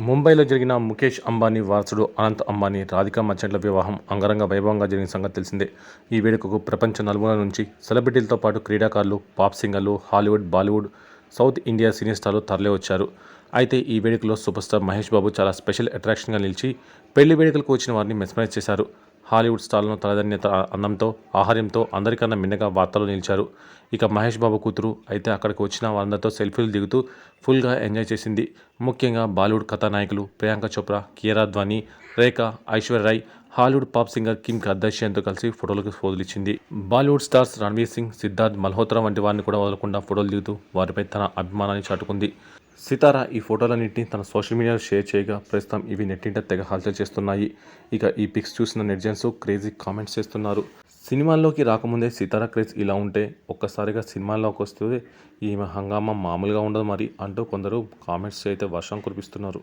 ముంబైలో జరిగిన ముఖేష్ అంబానీ వారసుడు అనంత్ అంబానీ, రాధికా మర్చెంట్ల వివాహం అంగరంగ వైభవంగా జరిగిన సంగతి తెలిసిందే. ఈ వేడుకకు ప్రపంచ నలుమూలల నుంచి సెలబ్రిటీలతో పాటు క్రీడాకారులు, పాప్ సింగర్లు, హాలీవుడ్, బాలీవుడ్, సౌత్ ఇండియా సినీ స్టార్లు తరలివచ్చారు. అయితే ఈ వేడుకలో సూపర్ స్టార్ మహేష్ బాబు చాలా స్పెషల్ అట్రాక్షన్గా నిలిచి పెళ్లి వేడుకలకు వచ్చిన వారిని మెస్మరైజ్ చేశారు. హాలీవుడ్ స్టార్లను తలదన్నేత అందంతో, ఆహార్యంతో అందరికన్నా మిన్నగా వార్తల్లో నిలిచారు. ఇక మహేష్ బాబు కూతురు అయితే అక్కడికి వచ్చిన వారందరితో సెల్ఫీలు దిగుతూ ఫుల్గా ఎంజాయ్ చేసింది. ముఖ్యంగా బాలీవుడ్ కథానాయకులు Priyanka Chopra, Kiara Advani, Rekha, Aishwarya Rai, Hollywood pop singer Kim కర్దాషియాన్తో కలిసి ఫోటోలకు పోజులిచ్చింది. బాలీవుడ్ స్టార్స్ రణ్వీర్ సింగ్, సిద్ధార్థ్ మల్హోత్రా వంటి వారిని కూడా వదలకుండా ఫోటోలు దిగుతూ వారిపై తన అభిమానాన్ని చాటుకుంది. సితార ఈ ఫోటోలన్నింటినీ తన సోషల్ మీడియాలో షేర్ చేయగా ప్రస్తుతం ఇవి నెట్టింట తెగ హల్చల్ చేస్తున్నాయి. ఇక ఈ పిక్స్ చూసిన నెటిజన్స్ క్రేజీ కామెంట్స్ చేస్తున్నారు. సినిమాల్లోకి రాకముందే సితార క్రేజ్ ఇలా ఉంటే ఒక్కసారిగా సినిమాల్లోకి వస్తే ఈమె హంగామా మామూలుగా ఉండదు మరి అంటూ కొందరు కామెంట్స్ అయితే వర్షం కురిపిస్తున్నారు.